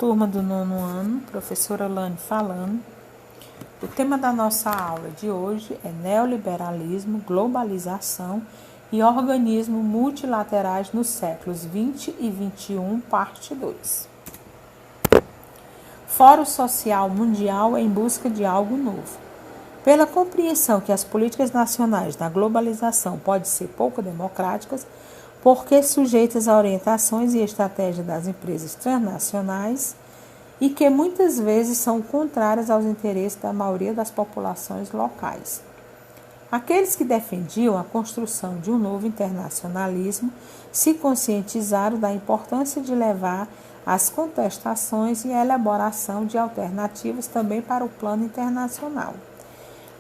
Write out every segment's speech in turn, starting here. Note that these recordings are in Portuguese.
turma do 9º ano, professora Lani falando. O tema da nossa aula de hoje é neoliberalismo, globalização e organismos multilaterais nos séculos 20 e 21, parte 2. Fórum Social Mundial em busca de algo novo. Pela compreensão que as políticas nacionais da globalização podem ser pouco democráticas, porque sujeitas a orientações e estratégias das empresas transnacionais e que muitas vezes são contrárias aos interesses da maioria das populações locais. Aqueles que defendiam a construção de um novo internacionalismo se conscientizaram da importância de levar as contestações e a elaboração de alternativas também para o plano internacional.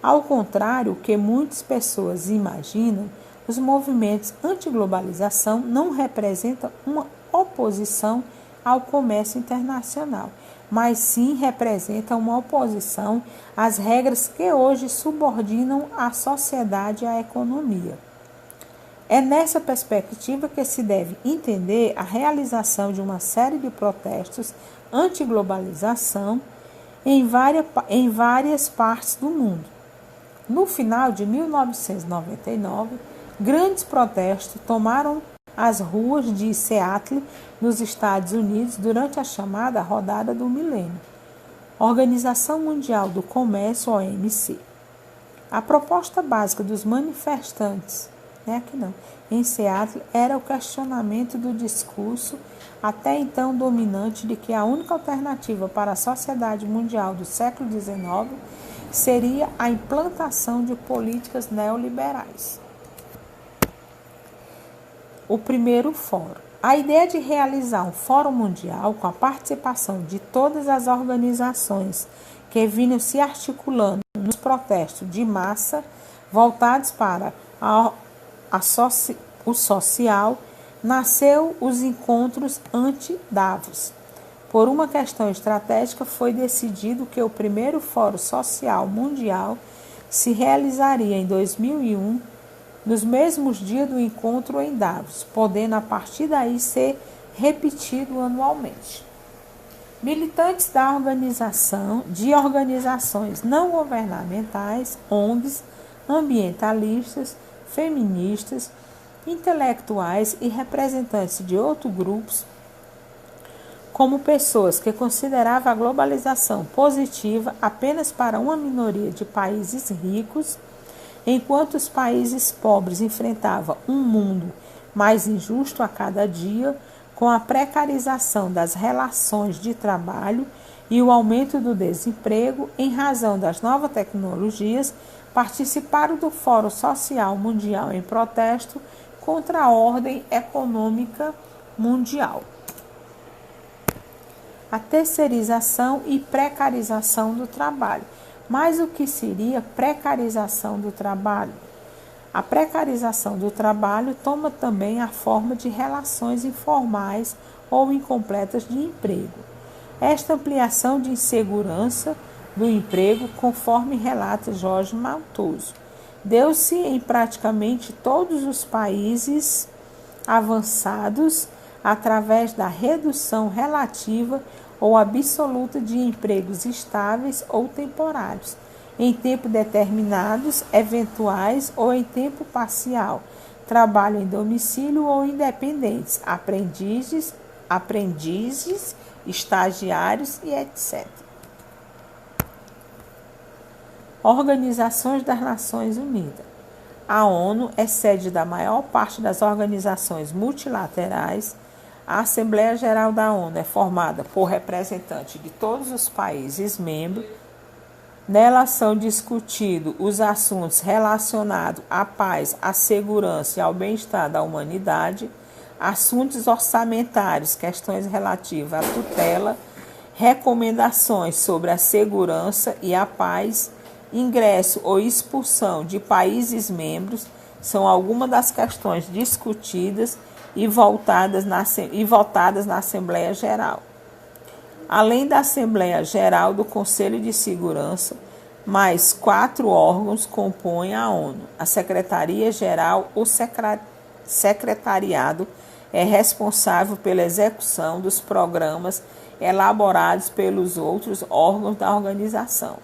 Ao contrário do que muitas pessoas imaginam, os movimentos anti-globalização não representam uma oposição ao comércio internacional, mas sim representam uma oposição às regras que hoje subordinam a sociedade e a economia. É nessa perspectiva que se deve entender a realização de uma série de protestos anti-globalização em várias partes do mundo. No final de 1999, grandes protestos tomaram as ruas de Seattle, nos Estados Unidos, durante a chamada Rodada do Milênio, Organização Mundial do Comércio, OMC. A proposta básica dos manifestantes em Seattle era o questionamento do discurso até então dominante de que a única alternativa para a sociedade mundial do século XIX seria a implantação de políticas neoliberais. O primeiro fórum. A ideia de realizar um fórum mundial com a participação de todas as organizações que vinham se articulando nos protestos de massa voltados para o social, nasceu os encontros anti-Davos. Por uma questão estratégica, foi decidido que o primeiro Fórum Social Mundial se realizaria em 2001, nos mesmos dias do encontro em Davos, podendo a partir daí ser repetido anualmente. Militantes de organizações não governamentais, ONGs, ambientalistas, feministas, intelectuais e representantes de outros grupos, como pessoas que consideravam a globalização positiva apenas para uma minoria de países ricos, enquanto os países pobres enfrentavam um mundo mais injusto a cada dia, com a precarização das relações de trabalho e o aumento do desemprego em razão das novas tecnologias, participaram do Fórum Social Mundial em protesto contra a ordem econômica mundial. A terceirização e precarização do trabalho. Mas o que seria precarização do trabalho? A precarização do trabalho toma também a forma de relações informais ou incompletas de emprego. Esta ampliação de insegurança do emprego, conforme relata Jorge Maltoso, deu-se em praticamente todos os países avançados através da redução relativa ou absoluta de empregos estáveis ou temporários, em tempo determinados, eventuais ou em tempo parcial, trabalho em domicílio ou independentes, aprendizes, estagiários e etc. Organizações das Nações Unidas. A ONU é sede da maior parte das organizações multilaterais. A Assembleia Geral da ONU é formada por representantes de todos os países membros. Nela são discutidos os assuntos relacionados à paz, à segurança e ao bem-estar da humanidade, assuntos orçamentários, questões relativas à tutela, recomendações sobre a segurança e a paz, ingresso ou expulsão de países membros, são algumas das questões discutidas e votadas na Assembleia Geral. Além da Assembleia Geral do Conselho de Segurança, mais 4 órgãos compõem a ONU. A Secretaria-Geral ou Secretariado é responsável pela execução dos programas elaborados pelos outros órgãos da organização.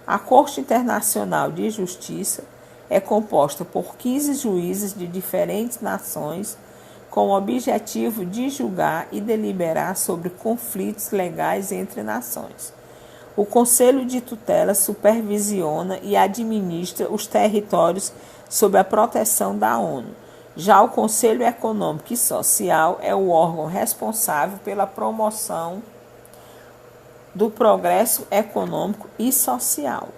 A Corte Internacional de Justiça é composta por 15 juízes de diferentes nações com o objetivo de julgar e deliberar sobre conflitos legais entre nações. O Conselho de Tutela supervisiona e administra os territórios sob a proteção da ONU. Já o Conselho Econômico e Social é o órgão responsável pela promoção do progresso econômico e social.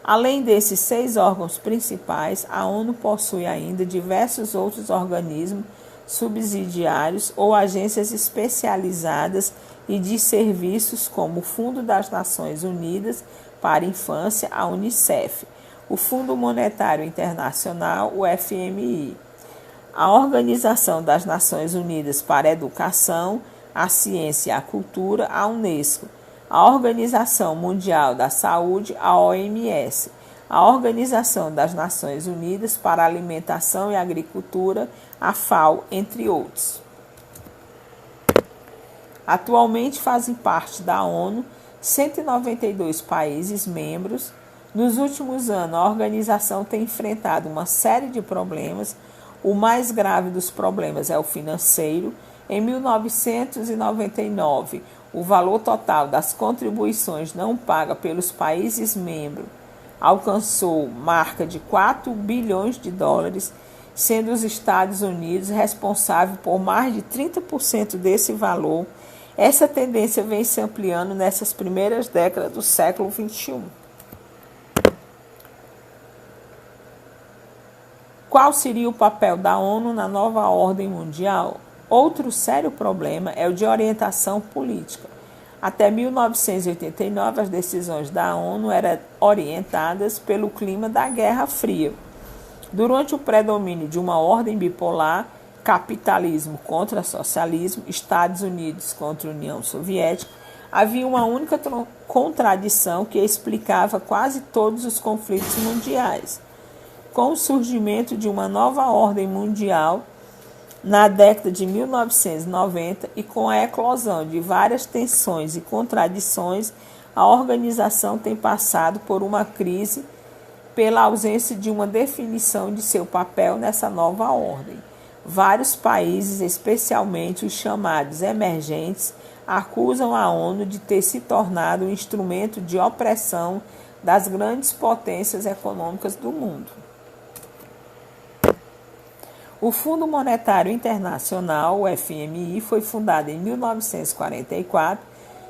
Além desses 6 órgãos principais, a ONU possui ainda diversos outros organismos subsidiários ou agências especializadas e de serviços como o Fundo das Nações Unidas para a Infância, a Unicef, o Fundo Monetário Internacional, o FMI, a Organização das Nações Unidas para a Educação, a Ciência e a Cultura, a Unesco, a Organização Mundial da Saúde, a OMS, a Organização das Nações Unidas para a Alimentação e Agricultura, a FAO, entre outros. Atualmente fazem parte da ONU 192 países membros. Nos últimos anos, a organização tem enfrentado uma série de problemas. O mais grave dos problemas é o financeiro. Em 1999, o valor total das contribuições não pagas pelos países membros alcançou marca de 4 bilhões de dólares, sendo os Estados Unidos responsáveis por mais de 30% desse valor. Essa tendência vem se ampliando nessas primeiras décadas do século XXI. Qual seria o papel da ONU na nova ordem mundial? Outro sério problema é o de orientação política. Até 1989, as decisões da ONU eram orientadas pelo clima da Guerra Fria. Durante o predomínio de uma ordem bipolar, capitalismo contra socialismo, Estados Unidos contra a União Soviética, havia uma única contradição que explicava quase todos os conflitos mundiais. Com o surgimento de uma nova ordem mundial na década de 1990 e com a eclosão de várias tensões e contradições, a organização tem passado por uma crise pela ausência de uma definição de seu papel nessa nova ordem. Vários países, especialmente os chamados emergentes, acusam a ONU de ter se tornado um instrumento de opressão das grandes potências econômicas do mundo. O Fundo Monetário Internacional, o FMI, foi fundado em 1944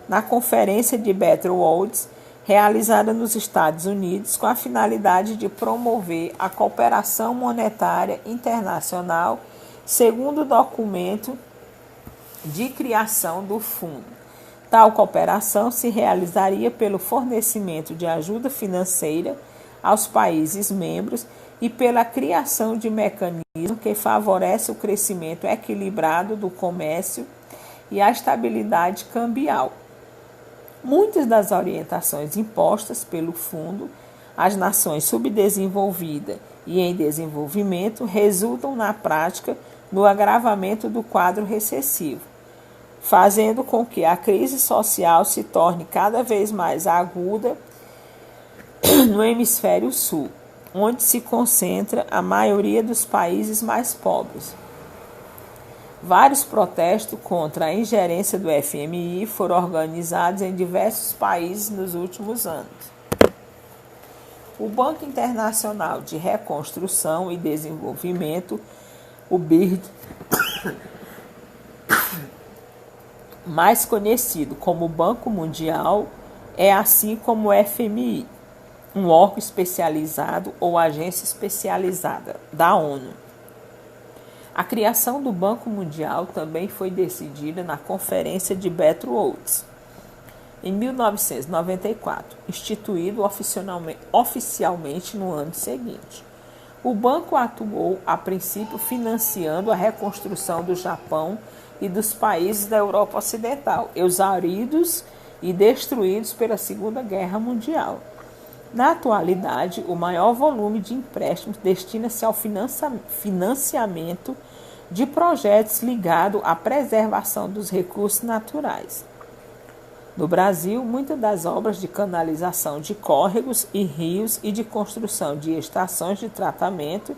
na Conferência de Bretton Woods, realizada nos Estados Unidos, com a finalidade de promover a cooperação monetária internacional, segundo o documento de criação do fundo. Tal cooperação se realizaria pelo fornecimento de ajuda financeira aos países membros e pela criação de mecanismos que favorecem o crescimento equilibrado do comércio e a estabilidade cambial. Muitas das orientações impostas pelo fundo às nações subdesenvolvidas e em desenvolvimento resultam na prática no agravamento do quadro recessivo, fazendo com que a crise social se torne cada vez mais aguda no hemisfério sul, onde se concentra a maioria dos países mais pobres. Vários protestos contra a ingerência do FMI foram organizados em diversos países nos últimos anos. O Banco Internacional de Reconstrução e Desenvolvimento, o BIRD, mais conhecido como Banco Mundial, é assim como o FMI, um órgão especializado ou agência especializada da ONU. A criação do Banco Mundial também foi decidida na Conferência de Bretton Woods, em 1994, instituído oficialmente no ano seguinte. O banco atuou, a princípio, financiando a reconstrução do Japão e dos países da Europa Ocidental, exauridos e destruídos pela Segunda Guerra Mundial. Na atualidade, o maior volume de empréstimos destina-se ao financiamento de projetos ligados à preservação dos recursos naturais. No Brasil, muitas das obras de canalização de córregos e rios e de construção de estações de tratamento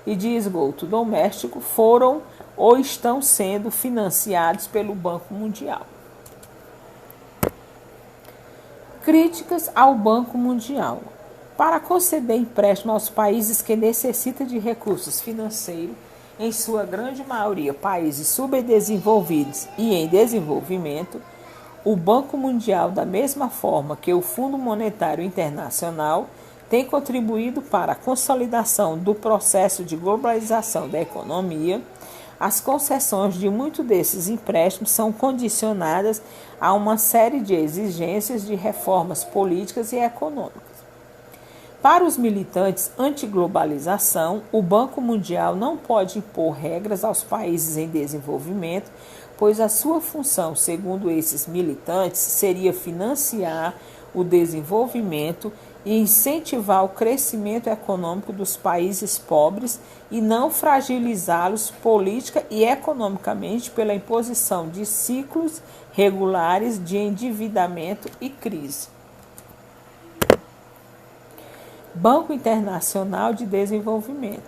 e de esgoto doméstico foram ou estão sendo financiados pelo Banco Mundial. Críticas ao Banco Mundial. Para conceder empréstimo aos países que necessitam de recursos financeiros, em sua grande maioria países subdesenvolvidos e em desenvolvimento, o Banco Mundial, da mesma forma que o Fundo Monetário Internacional, tem contribuído para a consolidação do processo de globalização da economia. As concessões de muitos desses empréstimos são condicionadas a uma série de exigências de reformas políticas e econômicas. Para os militantes anti-globalização, o Banco Mundial não pode impor regras aos países em desenvolvimento, pois a sua função, segundo esses militantes, seria financiar o desenvolvimento e incentivar o crescimento econômico dos países pobres e não fragilizá-los política e economicamente pela imposição de ciclos regulares de endividamento e crise. Banco Internacional de Desenvolvimento.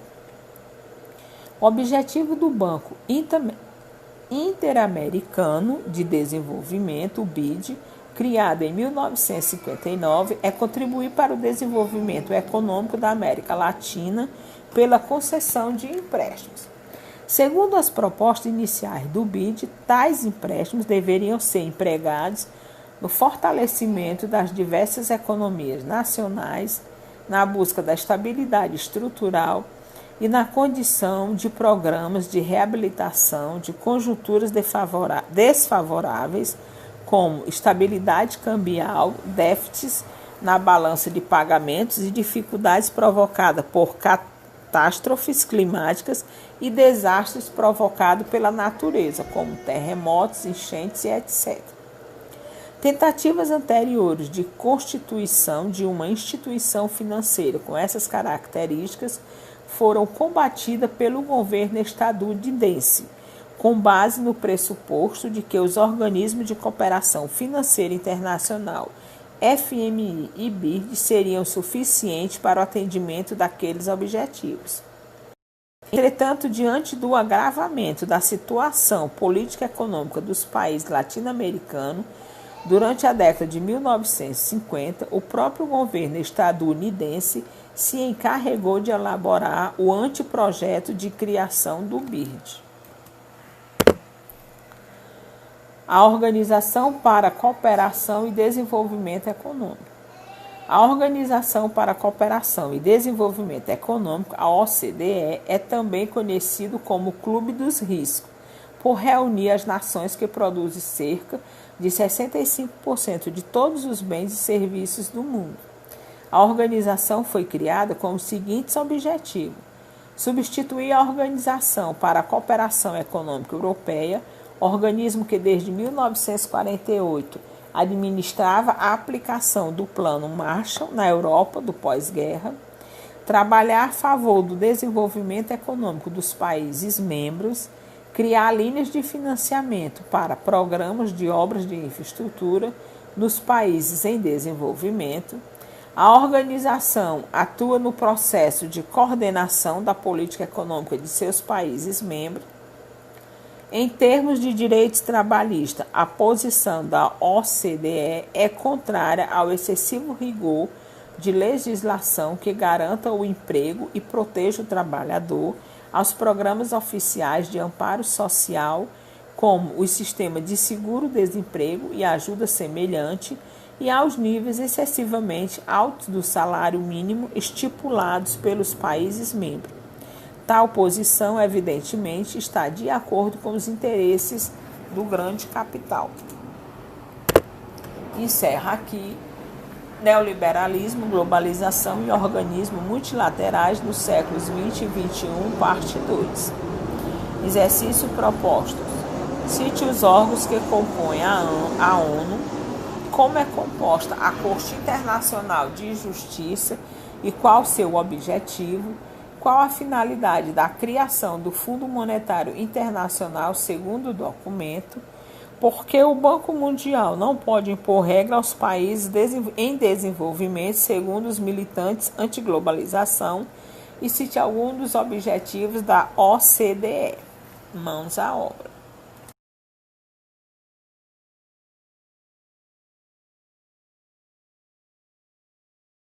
O objetivo do Banco Interamericano de Desenvolvimento, o BID, criado em 1959, é contribuir para o desenvolvimento econômico da América Latina pela concessão de empréstimos. Segundo as propostas iniciais do BID, tais empréstimos deveriam ser empregados no fortalecimento das diversas economias nacionais, na busca da estabilidade estrutural e na condição de programas de reabilitação de conjunturas desfavoráveis, como estabilidade cambial, déficits na balança de pagamentos e dificuldades provocadas por catástrofes climáticas e desastres provocados pela natureza, como terremotos, enchentes e etc. Tentativas anteriores de constituição de uma instituição financeira com essas características foram combatidas pelo governo estadunidense, com base no pressuposto de que os organismos de cooperação financeira internacional, FMI e BID, seriam suficientes para o atendimento daqueles objetivos. Entretanto, diante do agravamento da situação política e econômica dos países latino-americanos, durante a década de 1950, o próprio governo estadunidense se encarregou de elaborar o anteprojeto de criação do BID. A Organização para a Cooperação e Desenvolvimento Econômico. A Organização para a Cooperação e Desenvolvimento Econômico, a OCDE, é também conhecido como Clube dos Riscos, por reunir as nações que produzem cerca de 65% de todos os bens e serviços do mundo. A organização foi criada com os seguintes objetivos: substituir a Organização para a Cooperação Econômica Europeia, organismo que desde 1948 administrava a aplicação do Plano Marshall na Europa do pós-guerra, trabalhar a favor do desenvolvimento econômico dos países membros, criar linhas de financiamento para programas de obras de infraestrutura nos países em desenvolvimento. A organização atua no processo de coordenação da política econômica de seus países membros. Em termos de direitos trabalhistas, a posição da OCDE é contrária ao excessivo rigor de legislação que garanta o emprego e proteja o trabalhador, aos programas oficiais de amparo social, como o sistema de seguro-desemprego e ajuda semelhante, e aos níveis excessivamente altos do salário mínimo estipulados pelos países membros. Tal posição, evidentemente, está de acordo com os interesses do grande capital. Encerra aqui Neoliberalismo, Globalização e Organismos Multilaterais nos séculos 20 e 21, parte 2. Exercício proposto. Cite os órgãos que compõem a ONU, como é composta a Corte Internacional de Justiça e qual seu objetivo, qual a finalidade da criação do Fundo Monetário Internacional segundo o documento, Porque o Banco Mundial não pode impor regra aos países em desenvolvimento, segundo os militantes antiglobalização, e cite alguns dos objetivos da OCDE. Mãos à obra.